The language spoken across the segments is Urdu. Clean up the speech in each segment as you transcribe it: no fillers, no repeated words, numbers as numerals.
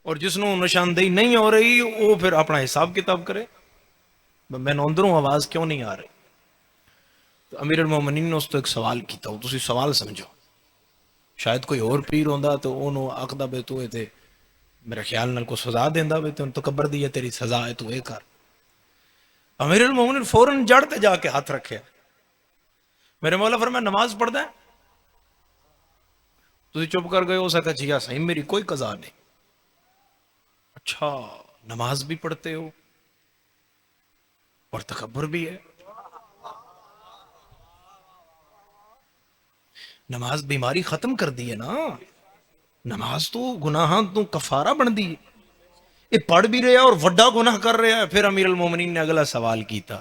اور جس نو نشاندہی نہیں ہو رہی وہ پھر اپنا حساب کتاب کرے، میں اندروں آواز کیوں نہیں آ رہی؟ تو امیر المومنین نے اس تو ایک سوال کیتا، وہ تسی سوال سمجھو، شاید کوئی اور پیر ہوندا تو انہوں آخدا بے تو تے میرے خیال نال کو سزا دیندا بے تو تکبر دی ہے تیری سزا ہے تو اے کر۔ امیر المومنین فوراً جڑ تے جا کے ہاتھ رکھے، میرے مولا فرمایا نماز پڑھدا ہے؟ تسی چپ کر گئے، ہو سکتا جی ہاں صحیح میری کوئی قضا نہیں۔ اچھا نماز بھی پڑھتے ہو اور تکبر بھی ہے؟ نماز بیماری ختم کر دی ہے نا، نماز تو گناہاں تو کفارہ بن دی، یہ پڑھ بھی رہا اور وڈا گناہ کر رہا ہے۔ پھر امیر المومنین نے اگلا سوال کیتا،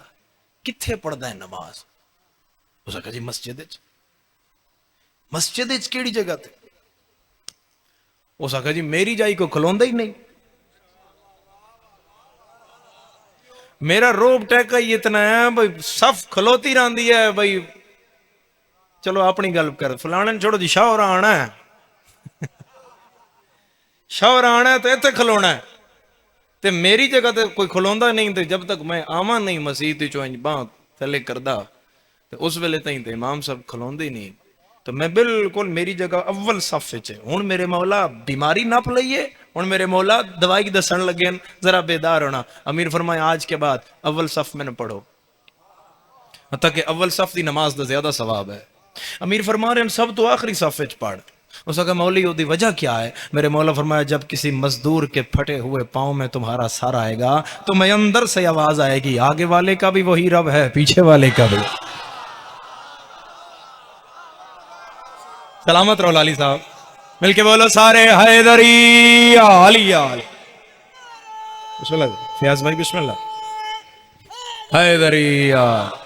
کتھے پڑھدا ہے نماز؟ اس نے کہا جی مسجد وچ۔ مسجد وچ کیڑی جگہ تے؟ اس نے کہا جی میری جائی کو کھلوندا ہی نہیں، میرا روب ٹیکا ہی اتنا ہے بھائی صف کھلوتی رہندی ہے بھائی، چلو اپنی گل کر فلانے چھوڑو جی، شاہ آنا ہے، شاہ آنا ہے تو اتنے کھلونا ہے، تے میری جگہ تے کوئی کھلوندا نہیں، تے جب تک میں آواں نہیں مسیح چو انج باں تھلے کردا تے اس ویلے تائیں تے امام صاحب کھلوندے نہیں، تو میں بالکل میری جگہ اول صف وچ ہے۔ ہن میرے مولا بیماری نپ لئیے، ہن میرے مولا دوائی دسن لگے ذرا بیدار ہونا۔ امیر فرمایا آج کے بعد اول صف میں نہ پڑھو، حتیٰ کہ اول صف دی نماز دا زیادہ ثواب ہے۔ امیر فرما رہے ہیں سب تو آخری صف وچ پڑھ۔ اس کا مولی دی وجہ کیا ہے؟ میرے مولا فرمایا جب کسی مزدور کے پھٹے ہوئے پاؤں میں تمہارا سر آئے گا تو میں اندر سے آواز آئے گی، آگے والے کا بھی وہی رب ہے، پیچھے والے کا بھی۔ سلامت رہو لالی صاحب، مل کے بولو سارے حیدری علی علی۔ بسم اللہ فیاض بھائی، بسم اللہ۔ حیدری علی۔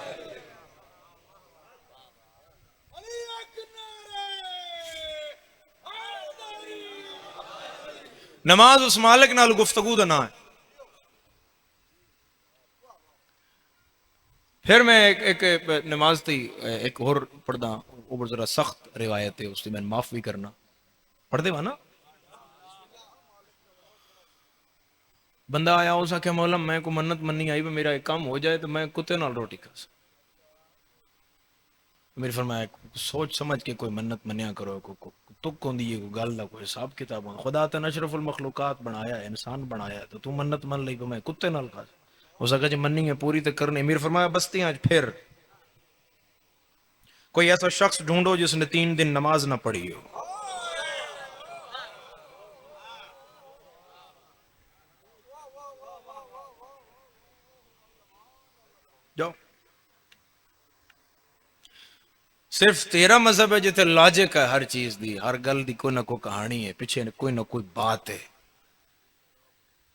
نماز اس مالک نال گفتگو دا نا ہے۔ پھر میں ایک نماز تھی ایک اور پڑھدا، وہ ذرا سخت روایت ہے، اس کی میں معاف بھی کرنا، پڑھ دے نا۔ بندہ آیا اس آخیا مولا میں کو منت منی آئی میرا ایک کام ہو جائے تو میں کتے نال روٹی کھا سکتا۔ میری فرمایا سوچ سمجھ کے کوئی منت منیا کرو، تک ہوندی ہے، کوئی گل دا کوئی حساب کتاب ہوندا۔ خدا تے اشرف المخلوقات بنایا ہے، انسان بنایا ہے، تو منت من لئی میں کتے نال کھا سکتا۔ ہو سکا جی مننی ہے پوری تے کرنی۔ امیر فرمایا بستیاں پھر کوئی ایسا شخص ڈھونڈو جس نے 3 دن نماز نہ پڑھی ہو۔ جاؤ، صرف تیرا مذہب ہے جتے لاجک ہے ہر چیز دی، ہر گل دی کوئی نہ کوئی کہانی ہے، پیچھے کوئی نہ کوئی بات ہے۔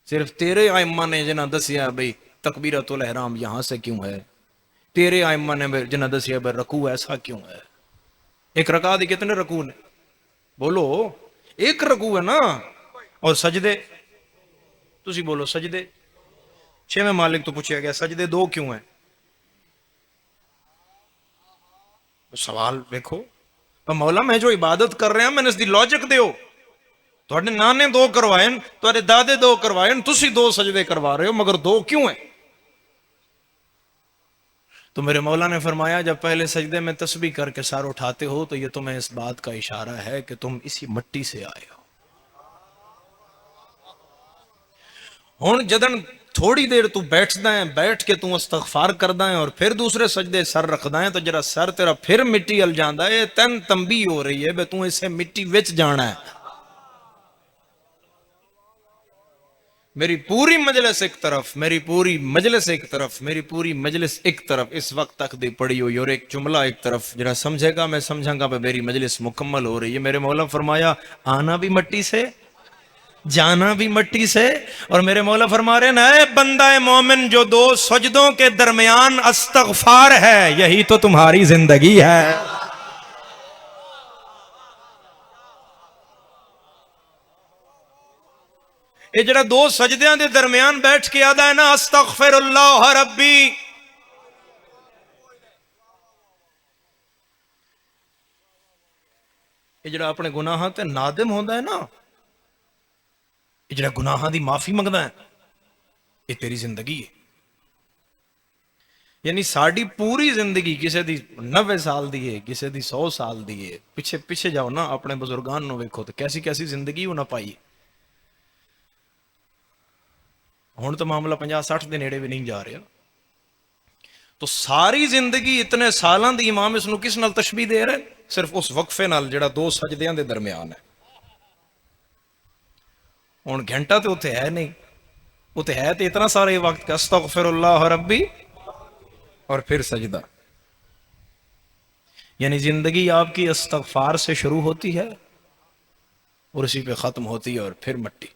صرف تیرے ائمہ نے جنہ دسیا بھئی تکبیرۃ الاحرام یہاں سے کیوں ہے، تیرے ائمہ نے جنہ دسیا بھئی رکوع ایسا کیوں ہے۔ ایک رکعت دی کتنے رکوع نے؟ بولو ایک رکوع ہے نا، اور سجدے تسی بولو سجدے 6 مالک تو پوچھا گیا سجدے 2 کیوں ہیں؟ سوال دیکھو، مولا میں جو عبادت کر رہے ہیں میں نے اس دی لاجک دیو، تھوڑے نانے 2 کروائیں، تھوڑے دادے 2 کروائیں، تسی 2 سجدے کروا رہے ہو مگر 2 کیوں ہیں؟ تو میرے مولا نے فرمایا جب پہلے سجدے میں تسبیح کر کے سار اٹھاتے ہو تو یہ تمہیں اس بات کا اشارہ ہے کہ تم اسی مٹی سے آئے ہو۔ ہن جدن تھوڑی دیر تو بیٹھدا ہے، بیٹھ کے تو استغفار کردا ہے اور پھر دوسرے سجدے سر رکھدا ہے، تو جرا سر تیرا پھر مٹی ال جاندا ہے، تن تنبیہ ہو رہی ہے بے تو اسے مٹی وچ جانا ہے۔ میری پوری مجلس ایک طرف، میری پوری مجلس ایک طرف، میری پوری مجلس ایک طرف اس وقت تک دی پڑی ہوئی، اور ایک جملہ ایک طرف، جرا سمجھے گا میں سمجھاں گا میری مجلس مکمل ہو رہی ہے۔ میرے مولا فرمایا آنا بھی مٹی سے، جانا بھی مٹی سے، اور میرے مولا فرما رہے ہیں اے بندہ مومن جو 2 سجدوں کے درمیان استغفار ہے یہی تو تمہاری زندگی ہے۔ یہ جڑا 2 سجدیاں دے درمیان بیٹھ کے آدھا ہے نا استغفر اللہ ربی، یہ جڑا اپنے گناہاں تے نادم ہوندا ہے نا، یہ جڑا گناہاں دی معافی منگدا ہے یہ تیری زندگی ہے. یعنی ساری پوری زندگی کسی دی 90 سال دی ہے، کسی دی 100 سال دی ہے. پیچھے پیچھے جاؤ نا اپنے بزرگان نو ویکھو تو کیسی کیسی زندگی انہاں پائی. ہن تو معاملہ 50-60 دے نیڑے بھی نہیں جا رہا. تو ساری زندگی اتنے سالاں دی امام اس نو کس نال تشبیہ دے رہے؟ صرف اس وقفے نال جڑا 2 سجدیاں دے درمیان ہے. ہن گھنٹہ تو اتنے ہے نہیں، اتنے ہے تو اتنا سارا وقت کہ استغفر اللہ ربی اور پھر سجدہ. یعنی زندگی آپ کی استغفار سے شروع ہوتی ہے اور اسی پہ ختم ہوتی ہے اور پھر مٹی.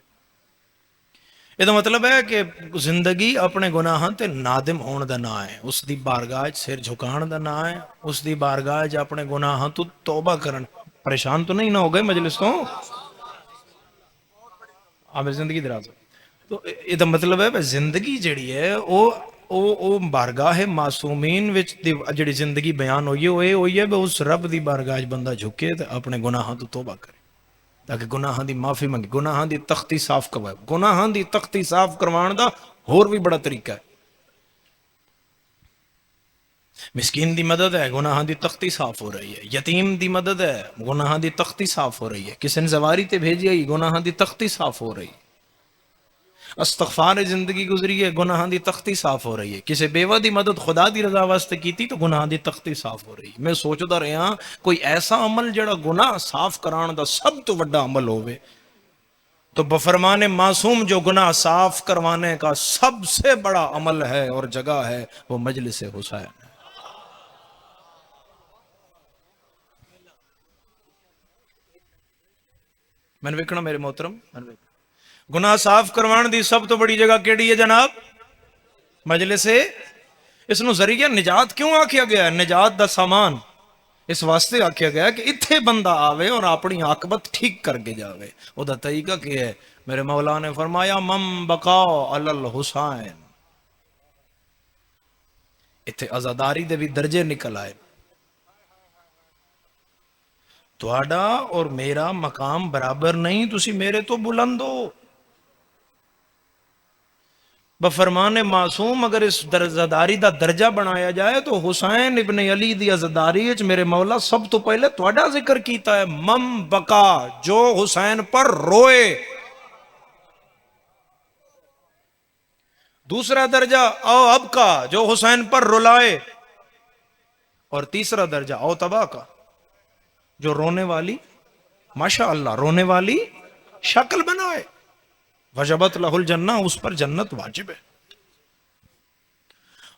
یہ تو مطلب ہے کہ زندگی اپنے گناہاں تے نادم ہون دا نام ہے، اس دی بارگاہ سر جھکان دا نام ہے، اس دی بارگاہ اپنے گناہاں تو توبہ کرن. پریشان تو نہیں نہ ہو گئے مجلس تو؟ میری زندگی دراز. تو یہ مطلب ہے زندگی جڑی ہے او بارگاہ معصومین وچ جڑی زندگی بیان ہوئی ہے اس رب دی بارگاہ بندہ جھکے تے اپنے گناہاں تو توبہ کرے تاکہ گناہاں دی معافی منگے، گناہاں دی تختی صاف کروائے. گناہاں دی تختی صاف کروان دا ہور بھی بڑا طریقہ ہے. مسکین دی مدد ہے، گناہاں دی تختی صاف ہو رہی ہے. یتیم دی مدد ہے، گناہاں دی تختی صاف ہو رہی ہے. کسی نے زواری تے بھیجی ہے، گناہاں دی تختی صاف ہو رہی ہے. استغفار زندگی گزری ہے، گناہاں دی تختی صاف ہو رہی ہے. کسی بیوہ دی مدد خدا دی رضا واسطے کیتی تو گناہاں دی تختی صاف ہو رہی ہے. میں سوچدا رہا کوئی ایسا عمل جڑا گناہ صاف کران دا سب تو بڑا عمل ہوئے تو بفرمان معصوم جو گناہ صاف کروانے کا سب سے بڑا عمل ہے اور جگہ ہے وہ مجلس حسین ہے. میں نے ویکھنا میرے محترم، گناہ صاف کروان دی سب تو بڑی جگہ کیڑی ہے جناب؟ مجلس. اس نو ذریعہ نجات کیوں آکھیا گیا ہے؟ نجات دا سامان اس واسطے آکھیا گیا کہ اتھے بندہ آوے اور اپنی عاقبت ٹھیک کر کے جاوے. او دا طریقہ کیا ہے؟ میرے مولا نے فرمایا من بقاء علی الحسین. اتھے عزاداری دے بھی درجے نکل آئے. تہاڈا اور میرا مقام برابر نہیں، تسی میرے تو بلند ہو. بفرمان معصوم اگر اس عزاداری دا درجہ بنایا جائے تو حسین ابن علی دی عزاداری وچ میرے مولا سب تو پہلے تہاڈا ذکر کیتا ہے، من بقا، جو حسین پر روئے. دوسرا درجہ او اب کا، جو حسین پر رلائے. اور تیسرا درجہ او تبا کا، جو رونے والی، ماشاء اللہ رونے والی شکل بنائے. وجبت لہ الجنہ، اس پر جنت واجب ہے.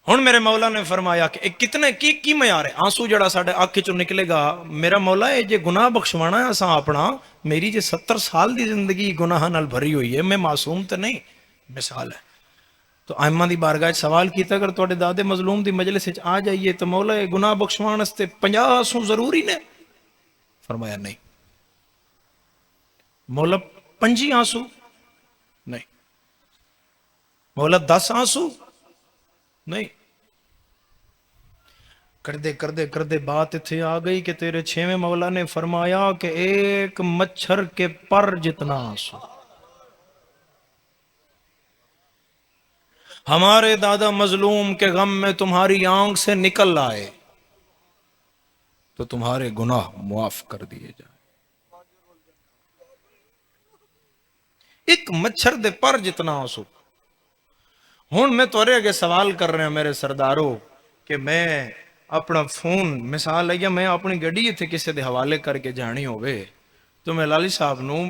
ہن میرے مولا نے فرمایا کہ کتنے کی معیار ہے؟ آنسو جڑا ساڈے اکھ چوں نکلے گا، میرا مولا یہ جے گناہ بخشوانا ہے اساں اپنا، میری جے 70 سال دی زندگی گناہ نال بھری ہوئی ہے، میں معصوم تے نہیں. مثال ہے تو ائمہ دی بارگاہ سوال کیتا اگر تواڈے دادے مظلوم دی مجلس وچ آ جائیے تو مولا یہ گناہ بخشوان واسطے 50 آنسو ضروری نے؟ فرمایا نہیں. مولا 25 آنسو نہیں، مولا 10 آنسو نہیں. کردے بات اتھے آ گئی کہ تیرے 6ویں مولا نے فرمایا کہ ایک مچھر کے پر جتنا آنسو. ہمارے دادا مظلوم کے غم میں تمہاری آنکھ سے نکل آئے تو تمہارے گناہ معاف کر دیے جائیں. ایک مچھر دے پر جتنا آنسو. ہن میں تورے اگے سوال کر رہے ہیں میرے سردارو کہ میں اپنا فون مثال ہے یا میں اپنی گڈی اتنے کسی دے حوالے کر کے جانی ہوئے تو میں لالی صاحب نو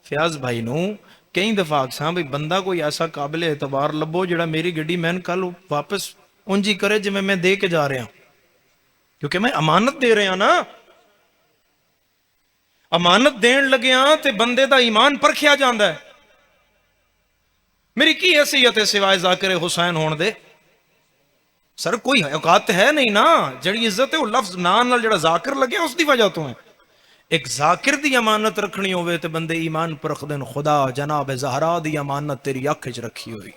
فیاض بھائی نو کئی دفعہ آکساں بھئی بندہ کوئی ایسا قابل اعتبار لبو جڑا میری گڈی میں کل واپس انجی کرے جو میں دے کے جا رہا ہوں، کیونکہ میں امانت دے رہا نا. امانت دین لگے ہاں تے بندے دا ایمان پرکھیا جاندا ہے. میری کی حیثیت ہے سوائے ذاکر حسین ہون دے؟ سر کوئی اوقات ہے نہیں نا. جڑی عزت ہے وہ لفظ نام نال جڑا ذاکر لگے اس دی وجہ تو ہے. ایک ذاکر دی امانت رکھنی ہوئے تے بندے ایمان پرکھ دین. خدا جناب زہرا دی امانت تیری اکھ وچ رکھی ہوئی.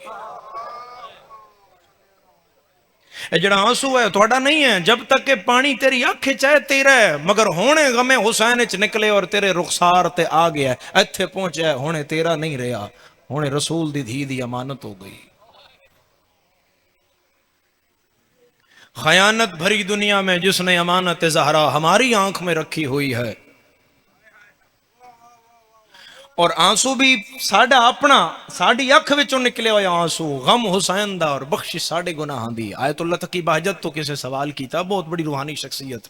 اے جڑا آنسو ہے تہاڈا نہیں ہے، جب تک کہ پانی تیری اکھ وچ ہے تیرا ہے، مگر ہونے غم حسین وچ نکلے اور تیرے رخسار تے آ گیا ایتھے پہنچا ہے، ہونے تیرا نہیں رہا. ہن رسول دی دھی دی امانت ہو گئی. خیانت بھری دنیا میں جس نے امانت زہرا ہماری آنکھ میں رکھی ہوئی ہے، اور آنسو بھی ساڈا اپنا، ساڈی اکھ وچوں نکلے ہوئے آنسو غم حسین دا اور بخشش ساڈے گناہاں دی. آیت اللہ تقی بہجت تو کسے سوال کیتا، بہت بڑی روحانی شخصیت.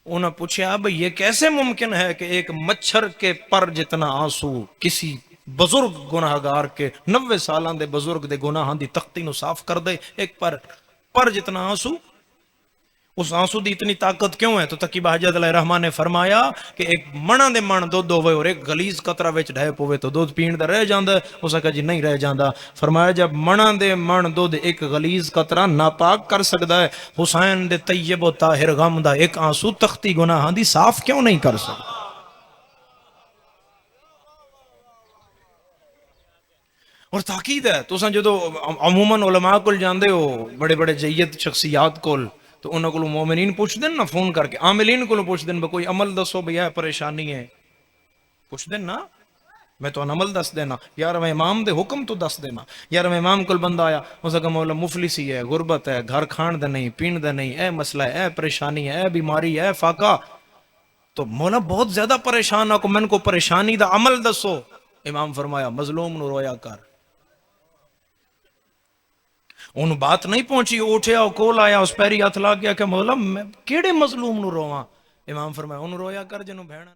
انہوں نے پوچھا بھئی یہ کیسے ممکن ہے کہ ایک مچھر کے پر جتنا آنسو کسی بزرگ گناہگار کے 90 سالاں دے بزرگ دے گناہاں دی تختی نو صاف کر دے؟ ایک پر جتنا آنسو، اس آنسو دی اتنی طاقت کیوں ہے؟ تو تقی بہجت علیہ الرحمٰن نے فرمایا کہ ایک منا دے من دودھ ہوئے اور ایک غلیظ قطرہ وچ ڈھے پوے تو دودھ پین دا رہ جاندا ہے؟ اس نے کہا جی نہیں رہ جاندا. فرمایا جب منا دے من دودھ ایک غلیظ قطرہ ناپاک کر سکدا ہے، حسین دے طیب و طاہر غم دا ایک آنسو تختی گناہاں دی صاف کیوں نہیں کر سکدا؟ اور تاکید ہے تو جدو عموماً علماء کول جاندے ہو، بڑے بڑے جید شخصیات کول، تو انہوں کو مومنین پوچھ دیں نا فون کر کے، عاملین کو پوچھ دیں کوئی عمل دسو بھیا پریشانی ہے، پوچھ دیں نا، میں تو عمل دس دینا یار، میں امام دے حکم تو دس دینا یار. میں امام کول بندہ آیا، اس نے کہا مولا مفلسی ہے، غربت ہے، گھر کھان دے نہیں، پین دے نہیں، اے مسئلہ ہے، اے پریشانی ہے، اے بیماری ہے، فاقہ. تو مولا بہت زیادہ پریشان ہے، میں کو پریشانی دا عمل دسو. امام فرمایا مظلوم نو رویا کر. انہوں بات نہیں پہنچی، اٹھیا کول آیا، اس پیری ہاتھ لا گیا کہ مولا میں کیڑے مظلوم نو رواں؟ امام فرمایا انہوں رویا کر جنوں بہن